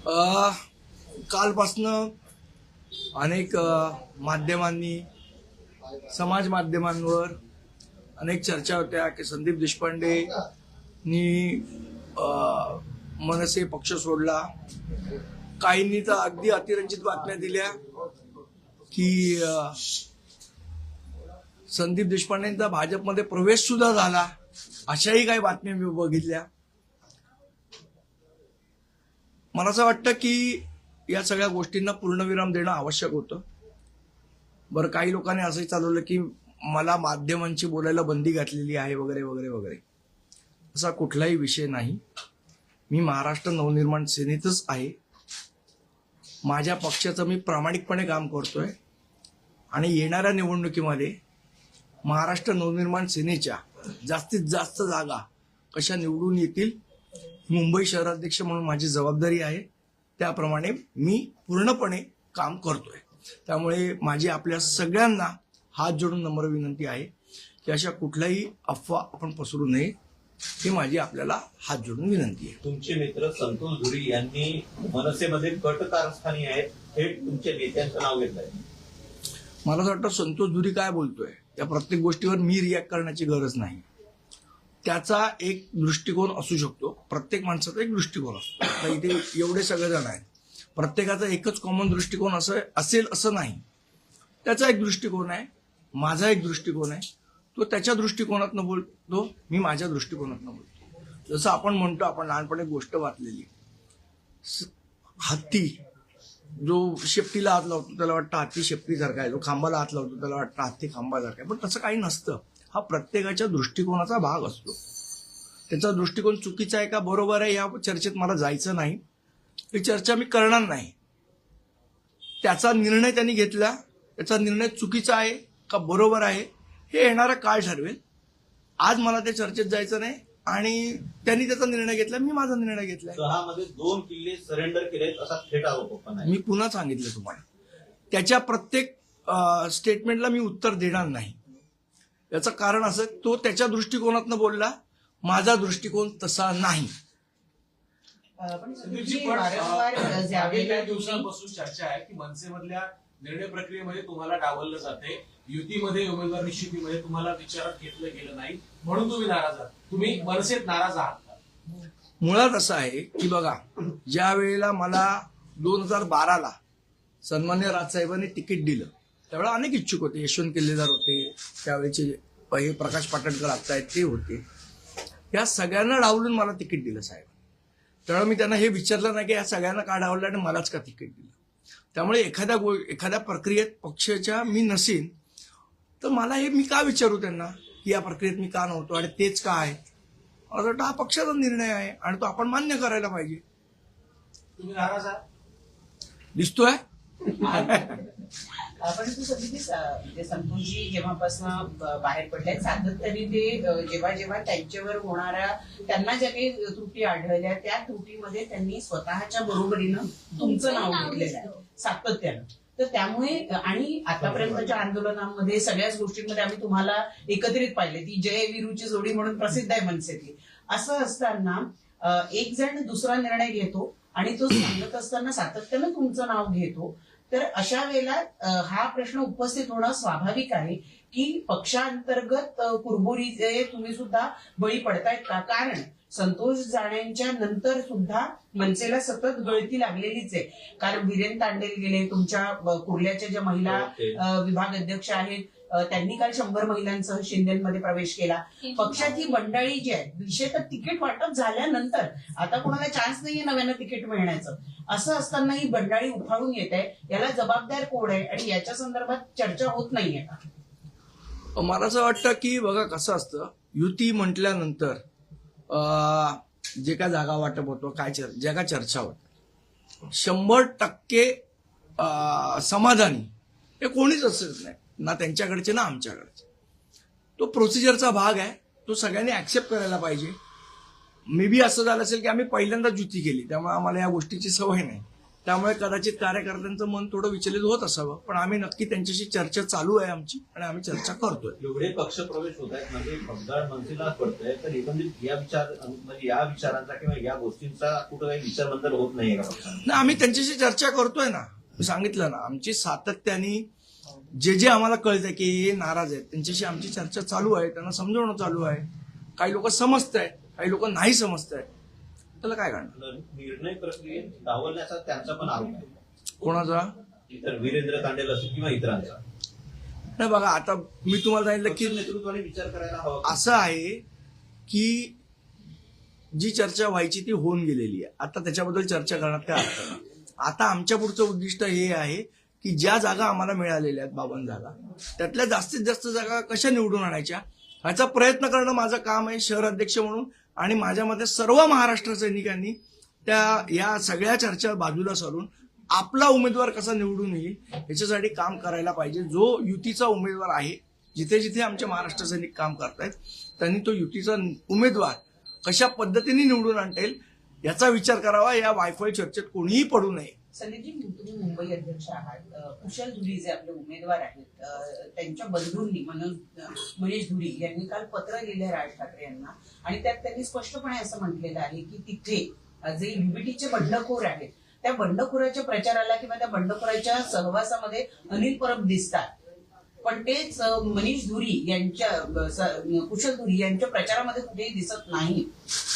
कालपासनं अनेक माध्यमांनी समाज माध्यमांवर अनेक चर्चा होत्या की संदीप देशपांडेंनी मनसे पक्ष सोडला. काहींनी तर अगदी अतिरंजित बातम्या दिल्या की संदीप देशपांडेंचा भाजपमध्ये प्रवेश सुद्धा झाला, अशाही काही बातम्या मी बघितल्या. मला असं वाटतं की या सगळ्या गोष्टींना पूर्णविराम देणं आवश्यक होतं. बरं, काही लोकांनी असंही चालवलं की मला माध्यमांची बोलायला बंदी घातलेली आहे वगैरे वगैरे वगैरे. असा कुठलाही विषय नाही. मी महाराष्ट्र नवनिर्माण सेनेतच आहे. माझ्या पक्षाचं मी प्रामाणिकपणे काम करतोय आणि येणाऱ्या निवडणुकीमध्ये महाराष्ट्र नवनिर्माण सेनेच्या जास्तीत जास्त जागा कशा निवडून येतील, मुंबई शहराध्यक्ष म्हणून माझी जबाबदारी आहे. त्याप्रमाणे मी पूर्णपणे काम करतोय. त्यामुळे माझी आपल्या सगळ्यांना हात जोडून नम्र विनंती आहे की अशा कुठल्याही अफवा आपण पसरू नये, ही माझी आपल्याला हात जोडून विनंती आहे. तुमचे मित्र संतोष धुरी यांनी मनसेमध्ये गट कारस्थानी आहेत, थेट तुमच्या नेत्यांचं नाव घेतलंय. मला असं वाटतं संतोष धुरी काय बोलतोय या प्रत्येक गोष्टीवर मी रिॲक्ट करण्याची गरज नाही. त्याचा एक दृष्टिकोन असू शकतो. प्रत्येक माणसाचा एक दृष्टिकोन असतो. आता इथे एवढे सगळेजण आहेत, प्रत्येकाचा एकच कॉमन दृष्टिकोन असेल असं नाही. त्याचा एक दृष्टिकोन आहे, माझा एक दृष्टिकोन आहे. तो त्याच्या दृष्टिकोनातनं बोलतो, मी माझ्या दृष्टिकोनातनं बोलतो. जसं आपण म्हणतो, आपण लहानपणी गोष्ट वाचलेली, हत्ती जो शेपटीला हात लावतो त्याला वाटतं हत्ती शेपटीसारखा आहे, जो खांबाला हात लावतो त्याला वाटतं हत्ती खांबासारखा आहे. पण तसं काही नसतं. हा प्रत्येकाच्या दृष्टिकोनाचा भाग असतो. त्याचा दृष्टिकोन चुकीचा आहे का बरोबर आहे या चर्चेत मला जायचं नाही. ही चर्चा मी करणार नाही. त्याचा निर्णय त्यांनी घेतला, त्याचा निर्णय चुकीचा आहे का बरोबर आहे हे येणारा काळ ठरवेल. आज मला त्या चर्चेत जायचं नाही आणि त्यांनी त्याचा निर्णय घेतला, मी माझा निर्णय घेतलाय. 6 मध्ये 2 किल्ले सरेंडर केलेत असा थेट आरोप पण आहे. मी पुन्हा सांगितलं तुम्हाला, त्याच्या प्रत्येक स्टेटमेंटला मी उत्तर देणार नाही. याचं कारण असं, तो त्याच्या दृष्टिकोनातनं बोलला, माझा दृष्टिकोन तसा नाही. काही दिवसांपासून चर्चा आहे की मनसेमधल्या निर्णय प्रक्रियेमध्ये तुम्हाला डावललं जाते, युतीमध्ये उमेदवार निश्चितीमध्ये तुम्हाला विचारात घेतलं गेलं नाही, म्हणून तुम्ही नाराज आहात. तुम्ही मनसेत नाराज आहात का? मुळात असं आहे की बघा, ज्या वेळेला मला 2012ला सन्मान्य राजसाहेबांनी तिकीट दिलं त्यावेळेला अनेक इच्छुक होते. यशवंत किल्लेदार होते, त्यावेळेचे प्रकाश पाटणकर आता आहेत ते होते. या सगळ्यांना डावलून मला तिकीट दिलं साहेब. त्यावेळेला मी त्यांना हे विचारलं नाही की या सगळ्यांना का डावलं आणि मलाच का तिकीट दिलं. त्यामुळे एखाद्या प्रक्रियेत पक्षाच्या मी नसेन तर मला हे मी का विचारू त्यांना की या प्रक्रियेत मी का नव्हतो आणि तेच का आहे. असं वाटतं हा पक्षाचा निर्णय आहे आणि तो आपण मान्य करायला पाहिजे. तुम्ही नाराज आहात दिसतोय. परंतु सगळी संतोषजी जेव्हापासून बाहेर पडले सातत्याने ते जेव्हा त्यांच्यावर होणाऱ्या त्यांना ज्या काही त्रुटी आढळल्या त्या त्रुटीमध्ये त्यांनी स्वतःच्या बरोबरीनं तुमचं नाव घेतलेलं आहे सातत्यानं. तर त्यामुळे आणि आतापर्यंतच्या आंदोलनांमध्ये सगळ्याच गोष्टींमध्ये आम्ही तुम्हाला एकत्रित पाहिले. ती जय वीरूची जोडी म्हणून प्रसिद्ध आहे मनसेतली. असं असताना एक जण दुसरा निर्णय घेतो आणि तो सांगत असताना सातत्यानं तुमचं नाव घेतो. तर अशा वेळेला हा प्रश्न उपस्थित होणं स्वाभाविक आहे की पक्षांतर्गत कुरबुरीचे तुम्ही सुद्धा बळी पडतायत का? कारण संतोष जाण्यांच्या नंतर सुद्धा मनसेला सतत गळती लागलेलीच आहे. कारण वीरेन तांडेल गेले, तुमच्या कुर्ल्याच्या ज्या महिला विभाग अध्यक्ष आहेत त्यांनी काल 100 महिलांसह शिंदेमध्ये प्रवेश केला. पक्षात ही मंडळी जी आहे, विषय तर तिकीट वाटप झाल्यानंतर आता कोणाला चान्स नाहीये नव्यानं तिकीट मिळण्याचं. असं असताना ही बंडाळी उफाळून येत आहे. याला जबाबदार कोण आहे आणि याच्या संदर्भात चर्चा होत नाहीये का? मला असं वाटतं की बघा कसं असतं, युती म्हटल्यानंतर जे काय जागा वाटप होतो, काय ज्या काय चर्चा होत, 100% समाधानी हे कोणीच असत नाही, ना त्यांच्याकडचे ना आमच्याकडचे. तो प्रोसिजरचा भाग आहे, तो सगळ्यांनी ऍक्सेप्ट करायला पाहिजे. मे बी असं झालं असेल की आम्ही पहिल्यांदाच युती केली त्यामुळे आम्हाला या गोष्टीची सवय नाही. त्यामुळे कदाचित कार्यकर्त्यांचं मन थोडं विचलित होत असावं, पण आम्ही नक्की त्यांच्याशी चर्चा चालू आहे आमची आणि आम्ही चर्चा करतोय. एवढे पक्षप्रवेश होत आहेत म्हणजे भगदाड मनसेला पडतंय, तर एकंदरीत या विचारांचा किंवा या गोष्टींचा कुठं काही विचारमंथन होत नाहीये का पक्षाने? नाही, आम्ही त्यांच्याशी चर्चा करतोय ना. मी सांगितलं ना, आमची सातत्याने जे आम्हाला कळतंय की हे नाराज आहेत त्यांच्याशी आमची चर्चा चालू आहे, त्यांना समजवणं चालू आहे. काही लोक समजतायत, काही लोक नाही समजतायत, त्याला काय करणार. निर्णय प्रक्रियेत डावलण्याचा त्यांचा पण आरोप आहे. कोणाचा? इतर वीरेंद्र तांडेल असेल किंवा इतरांचा. नाही बघा, आता मी तुम्हाला सांगितलं पक्ष की नेतृत्वाने विचार करायला हवा. असं आहे की जी चर्चा व्हायची ती होऊन गेलेली आहे. आता त्याच्याबद्दल चर्चा करण्यात काय अर्थ नाही. आता आमच्या पुढचं उद्दिष्ट हे आहे की ज्या जागा आम्हाला मिळालेल्या आहेत 52 जागा, त्यातल्या जास्तीत जास्त जागा कशा निवडून आणायच्या ह्याचा प्रयत्न करणं माझं काम आहे शहर अध्यक्ष म्हणून. आणि माझ्या मते सर्व महाराष्ट्र सैनिकांनी या सगळ्या चर्चा बाजूला सारून आपला उमेदवार कसा निवडून येईल याच्यासाठी काम करायला पाहिजे. जो युतीचा उमेदवार आहे, जिथे जिथे आमचे महाराष्ट्र सैनिक काम करतायत त्यांनी तो युतीचा उमेदवार कशा पद्धतीने निवडून आणता येईल याचा विचार करावा. या वायफाय चर्चेत कोणीही पडू नये. संदीपजी, तुम्ही मुंबई अध्यक्ष आहात. कुशल धुरी जे आपले उमेदवार आहेत त्यांच्या बंधूंनी मनीष धुरी यांनी काल पत्र लिहिलंय राज ठाकरे यांना आणि त्यात त्यांनी स्पष्टपणे असं म्हटलेलं आहे की तिथे जे युबीटीचे बंडखोर आहेत त्या बंडखोराच्या प्रचाराला किंवा त्या बंडखोराच्या सहवासामध्ये अनिल परब दिसतात, पण तेच मनीष धुरी यांच्या कुशल धुरी यांच्या प्रचारामध्ये कुठेही दिसत नाही.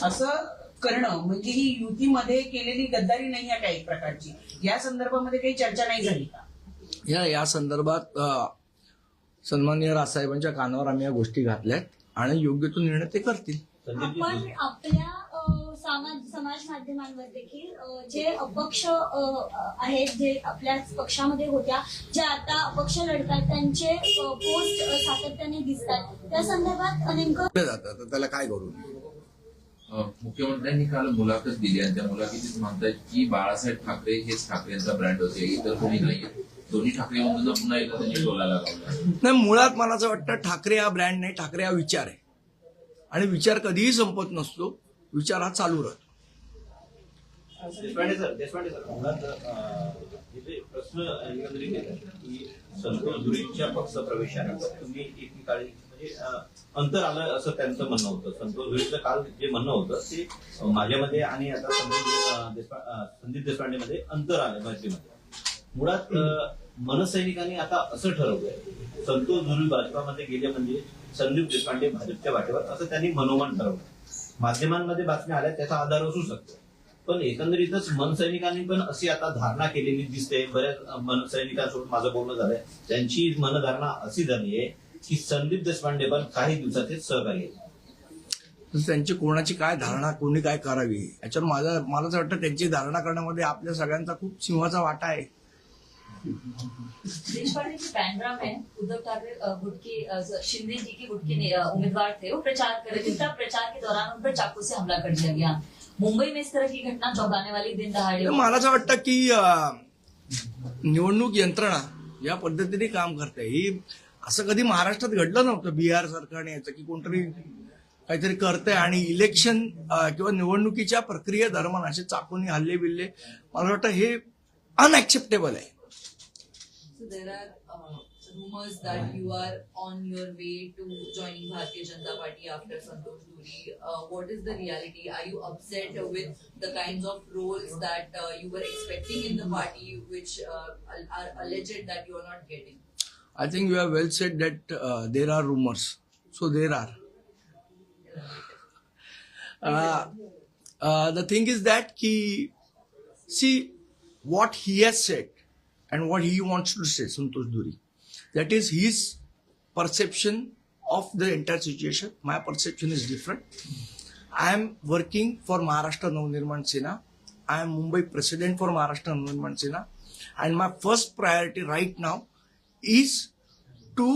असं करणं म्हणजे ही युतीमध्ये केलेली गद्दारी नाही आहे का एक प्रकारची? या संदर्भामध्ये काही चर्चा नाही झाली का? या संदर्भात सन्माननीय राजसाहेबांच्या कानावर आम्ही या गोष्टी घातल्यात आणि योग्य तो निर्णय ते करतील. आपण आपल्या समाज माध्यमांवर देखील जे अपक्ष आहेत, जे आपल्याच पक्षामध्ये होत्या, ज्या आता अपक्ष लढतात, त्यांचे पोस्ट सातत्याने दिसतात. त्या संदर्भात नेमकं जातात, त्याला काय करू? मुख्यमंत्र्यांनी काल मुलाखत दिली आणि त्या मुलाखतीत म्हणतात की बाळासाहेब ठाकरे हेच ठाकरेंचा ब्रँड होते, इतर कोणी नाहीये. दोन्ही ठाकरे बंधूंना पुन्हा एकदा त्यांनी टोला लावला. नाही, मुळात मला असं वाटतं ठाकरे हा ब्रँड नाही, ठाकरे हा विचार आहे आणि विचार कधीही संपत नसतो, विचार हा चालू राहतो. देशपांडे सर मुळात इथे प्रश्न एकंदरीत येतात की संतोष धुरींच्या पक्ष प्रवेशानंतर तुम्ही एकेकाळी म्हणजे अंतर आलं असं त्यांचं म्हणणं होतं. संतोष धुरीचं काल जे म्हणणं होतं ते माझ्यामध्ये आणि आता संदीप देशपांडेमध्ये अंतर आलं मैत्रीमध्ये. मुळात मनसैनिकांनी आता असं ठरवलंय संतोष धुरी भाजपामध्ये गेले म्हणजे संदीप देशपांडे भाजपच्या वाटेवर, असं त्यांनी मनोमन ठरवलं. माध्यमांमध्ये बातम्या आल्या, त्याचा आधार असू शकतो, पण एकंदरीतच मनसैनिकांनी पण अशी आता धारणा केलेली दिसते. बऱ्याच मनसैनिकांसोबत माझं बोलणं झालंय, त्यांची मनधारणा अशी झाली आहे की संदीप देशपांडे पण काही दिवसातच सहकारी आहेत. त्यांची कोणाची काय धारणा, कोणी काय करावी याच्यावर मला असं वाटतं त्यांची धारणा करण्यामध्ये आपल्या सगळ्यांचा खूप सिंहाचा वाटा आहे. देशपांडे जी पैनराम है, उद्धव ठाकरे गुट के शिंदे जी के गुट के उम्मीदवार थे, वो प्रचार कर रहे थे, तब प्रचार के दौरान उन पर चाकू से हमला कर दिया गया. मुंबई में इस तरह की घटना चौंकाने वाली दिन दहाड़े. मला असं वाटतं की निवडणूक यंत्रणा या पद्धतीने काम करते. ही असं कधी महाराष्ट्रात घडलं नव्हतं बिहार सरकारने याचं की कोणतरी काहीतरी करतंय आणि इलेक्शन किंवा निवडणुकीच्या प्रक्रिये दरम्यान असे चाकूनी हल्ले बिल्ले, मला वाटतं हे अनएक्सेप्टेबल आहे. So there are rumors that you are on your way to joining Bharatiya Janata Party after Santosh Dhuri. What is the reality? Are you upset with the kinds of roles that you were expecting in the party, which are alleged that you are not getting? I think you have well said that there are rumors. So there are. The thing is that see what he has said and what he wants to say, Santosh Dhuri. That is his perception of the entire situation. My perception is different. I am working for Maharashtra Navnirman Sena. I am Mumbai president for Maharashtra Navnirman Sena. And my first priority right now is to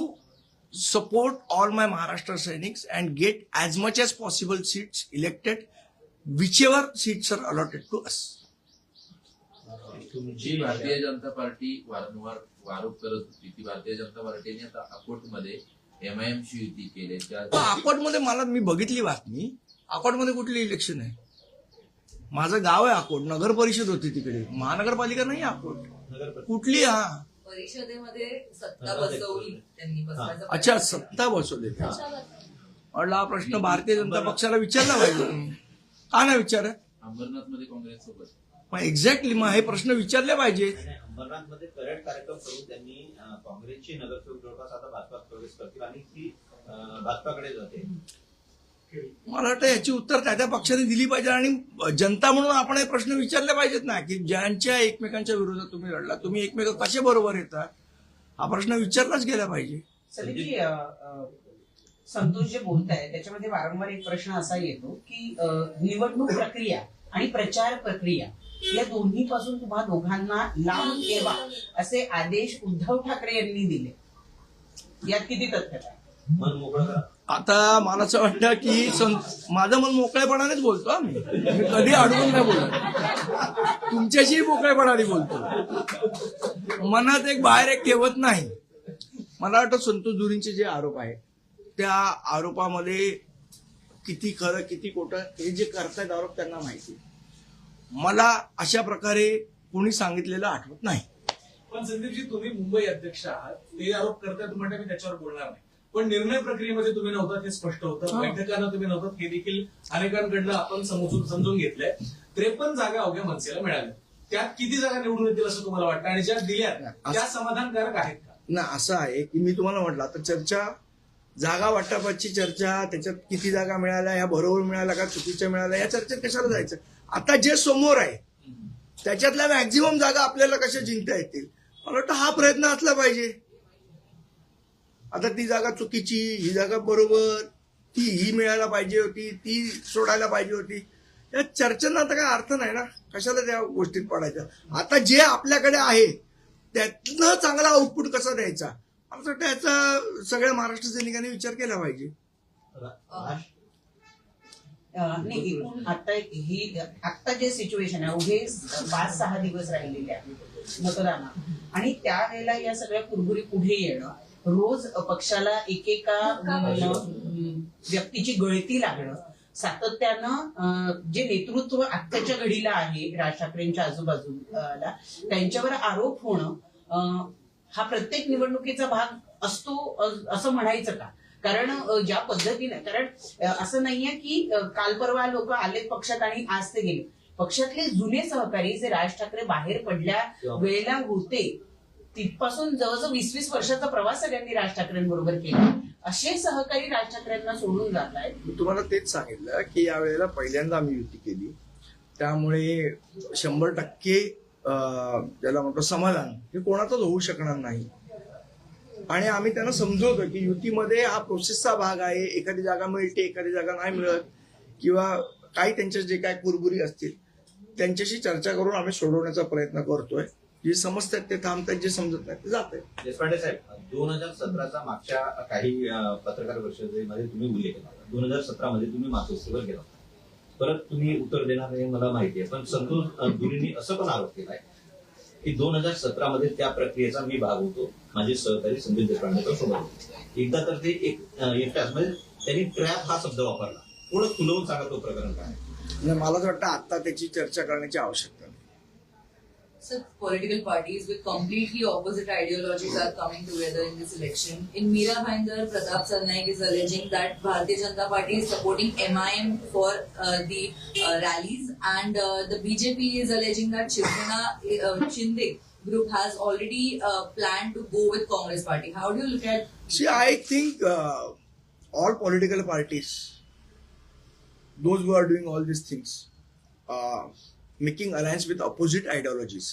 support all my Maharashtra Sainiks and get as much as possible seats elected, whichever seats are allotted to us. तुमची Bharatiya Janata party वारंवार आरोप करत होती की भारतीय जनता पार्टीने आता अकोटमध्ये MIM शी युती केली. अकोटमध्ये मी बघितली बातमी. अकोटमध्ये कुठली इलेक्शन आहे? माझं गाव आहे अकोट, नगर परिषद होती तिकडे, महानगरपालिका नाही अकोट. नगर कुठली? हा, परिषदेमध्ये सत्ता बसवली त्यांनी बसवायचा अच्छा, प्रयत्न केला. सत्ता बसवली. म्हटलं हा प्रश्न भारतीय जनता पक्षाला विचारला पाहिजे तुम्ही. का नाही विचारत? अंबरनाथमध्ये काँग्रेस सोबत मग एक्झॅक्टली मग हे प्रश्न विचारले पाहिजे. आणि अंबरनाथमध्ये परेड कार्यक्रम करून त्यांनी काँग्रेसची नगरसेवक जवळपास आता भाजपात प्रवेश करतील आणि ती भाजपाकडे जाते. मला वाटतं याची उत्तर त्या त्या पक्षाने दिली पाहिजे आणि जनता म्हणून आपण हे प्रश्न विचारले पाहिजेत ना, की ज्यांच्या एकमेकांच्या विरोधात तुम्ही लढला, तुम्ही एकमेक कसे बरोबर येतात, हा प्रश्न विचारलाच गेला पाहिजे. संदीपजी, संतोष जे बोलताय त्याच्यामध्ये वारंवार एक प्रश्न असा येतो की निवडणूक प्रक्रिया आणि प्रचार प्रक्रिया या दोन्ही पासून तुम्हा दोघांना लांब ठेवा असे आदेश उद्धव ठाकरे यांनी दिले. यात किती तथ्यता आहे? मन मोकळं करा. आता मला असं वाटतं की माझं मन मोकळेपणानेच बोलतो. मी कधी अडवून नाही बोलत, तुमच्याशी मोकळेपणाने बोलतो. मनात एक बाहेर एक ठेवत नाही. मला वाटतं संतोष धुरींचे जे आरोप आहेत त्या आरोपामध्ये किती खरं किती खोटं हे जे करतायत आरोप त्यांना माहिती. मला अशा प्रकारे कोणी सांगितलेलं आठवत नाही. पण संदीपजी, तुम्ही मुंबई अध्यक्ष आहात, ते आरोप करताय तुम्ही, मी त्याच्यावर बोलणार नाही. पण निर्णय प्रक्रियेमध्ये तुम्ही नव्हतात हे स्पष्ट होतं, बैठकांना तुम्ही नव्हतात हे देखील अनेकांकडनं आपण समजून घेतलंय. 53 जागा अवघ्या मनसेला मिळाल्या, त्यात किती जागा निवडून येतील असं तुम्हाला वाटतं आणि ज्या दिल्यात त्या समाधानकारक आहेत का? ना असं आहे की मी तुम्हाला म्हटलं आता चर्चा, जागा वाटपाची चर्चा, त्याच्यात किती जागा मिळाल्या, ह्या बरोबर मिळाल्या का चुकीच्या मिळाल्या, या चर्चेत कशाला जायचं. आता जे समोर आहे त्याच्यातल्या मॅक्झिमम जागा आपल्याला कशा जिंकता येतील, मला वाटतं हा प्रयत्न असला पाहिजे. आता ती जागा चुकीची, ही जागा बरोबर, ही मिळायला पाहिजे होती, ती सोडायला पाहिजे होती, या चर्चेला आता काय अर्थ नाही ना, कशाला त्या गोष्टीत पडायचं. आता जे आपल्याकडे आहे त्यातनं चांगला आउटपुट कसा द्यायचा, मला वाटतं याचा सगळ्या महाराष्ट्र सैनिकांनी विचार केला पाहिजे. नाही, एकूण आता जे सिच्युएशन आहे, उभे 5-6 दिवस राहिलेले आहेत मतदाना, आणि त्यावेळेला या सगळ्या कुरबुरी पुढे येणं, रोज पक्षाला एकेका व्यक्तीची गळती लागणं, सातत्यानं जे नेतृत्व आत्ताच्या घडीला आहे राज ठाकरेंच्या आजूबाजूला त्यांच्यावर आरोप होणं, हा प्रत्येक निवडणुकीचा भाग असतो असं म्हणायचं का? कारण ज्या पद्धतीने, कारण असं नाहीये की काल परवा लोक आले पक्षात आणि आज ते गेले. पक्षातले जुने सहकारी जे राज ठाकरे बाहेर पडल्या वेळेला होते, तिथपासून जवळजवळ 20-20 वर्षाचा प्रवास सगळ्यांनी राज ठाकरेंबरोबर केला, असे सहकारी राज ठाकरेंना सोडून जात आहेत. मी तुम्हाला तेच सांगितलं की यावेळेला पहिल्यांदा आम्ही युती केली, त्यामुळे 100% ज्याला म्हणतो समाधान हे कोणाचंच होऊ शकणार नाही. आणि आम्ही त्यांना समजवतो की युतीमध्ये हा प्रोसेसचा भाग आहे, एखादी जागा मिळते, एखादी जागा नाही मिळत, किंवा काही त्यांच्या जे काय कुरबुरी असतील त्यांच्याशी चर्चा करून आम्ही सोडवण्याचा प्रयत्न करतोय. जे समजतात ते थांबतात, जे समजत नाही ते जात आहेत. देशपांडे साहेब, 2017चा मागच्या काही पत्रकार परिषदेमध्ये तुम्ही उल्लेख केला होता. 2017 मध्ये तुम्ही मातोश्रीवर गेला होता. परत तुम्ही उत्तर देणार नाही मला माहिती आहे, पण संतोष धुरींनी असं पण आरोप केलाय की 2017 मध्ये त्या प्रक्रियेचा मी भाग होतो, माझे सहकारी संदीप देशपांडेच्या सोबत. एकदा तर ते एकटाच, म्हणजे त्यांनी ट्रॅप हा शब्द वापरला. थोडं खुलवून सांगा तो प्रकरण काय. मला असं वाटतं आता त्याची चर्चा करण्याची आवश्यकता नाही. So political parties with completely opposite ideologies are coming together in this election. In Meera Bhayandar, Pratap Sarnaik is alleging that Bharatiya Janata Party is supporting MIM for the rallies, and the BJP is alleging that Shinde group has already planned to go with Congress party. How do you look at? See, I think all political parties, those who are doing all these things, making alliance with opposite ideologies,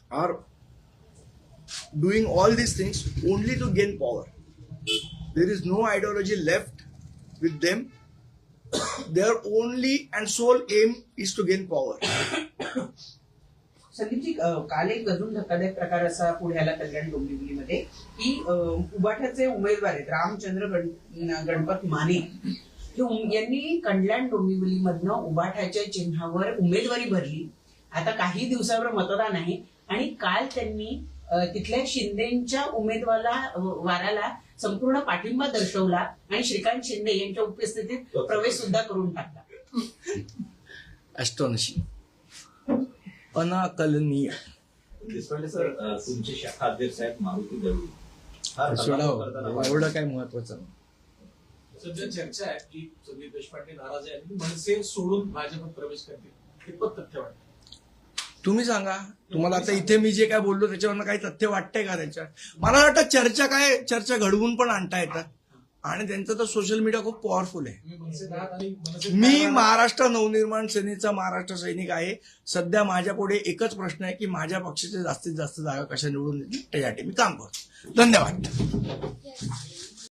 are doing all these things only to gain power. There is no ideology left with them. Their only and sole aim is to gain power. Sandeepji, काल एक अजून धक्कादायक प्रकार असा पुढे आला कल्याण डोंबिवलीमध्ये की उबाठाचे उमेदवार आहेत रामचंद्र गणपत माने यांनी कल्याण डोंबिवलीमधनं उबाठाच्या चिन्हावर उमेदवारी भरली. आता काही दिवसावर मतदान आहे आणि काल त्यांनी तिथल्या शिंदेच्या उमेदवाराला संपूर्ण पाठिंबा दर्शवला आणि श्रीकांत शिंदे यांच्या उपस्थितीत प्रवेश सुद्धा करून टाकला. ॲस्ट्रॉनशिंग, अनाकलनीय. देशपांडे सर, तुमचे शाखा अध्यक्ष आहेत मारुती दळवी. फार सोडावं, करताना एवढं काय महत्वाचं नाही. सध्या चर्चा आहे की संदीप देशपांडे नाराज आहे आणि मनसे सोडून भाजपात प्रवेश करतील. कितपत तथ्य वाटतं? तुम्ही सांगा, तुम्हाला आता इथे मी जे काय बोललो त्याच्यावरनं काही तथ्य वाटतंय का त्याच्यात? मला वाटतं चर्चा घडवून पण आणता येतात आणि त्यांचं तर सोशल मीडिया खूप पॉवरफुल आहे. तुम्ही मनसेत आहात आणि मनसेत मी काय राहणार? महाराष्ट्र नवनिर्माण सेनेचा महाराष्ट्र सैनिक आहे. सध्या माझ्या पुढे एकच प्रश्न आहे की माझ्या पक्षाचे जास्तीत जास्त जागा कशा निवडून येतील त्यासाठी मी काम करतो. धन्यवाद. Yes.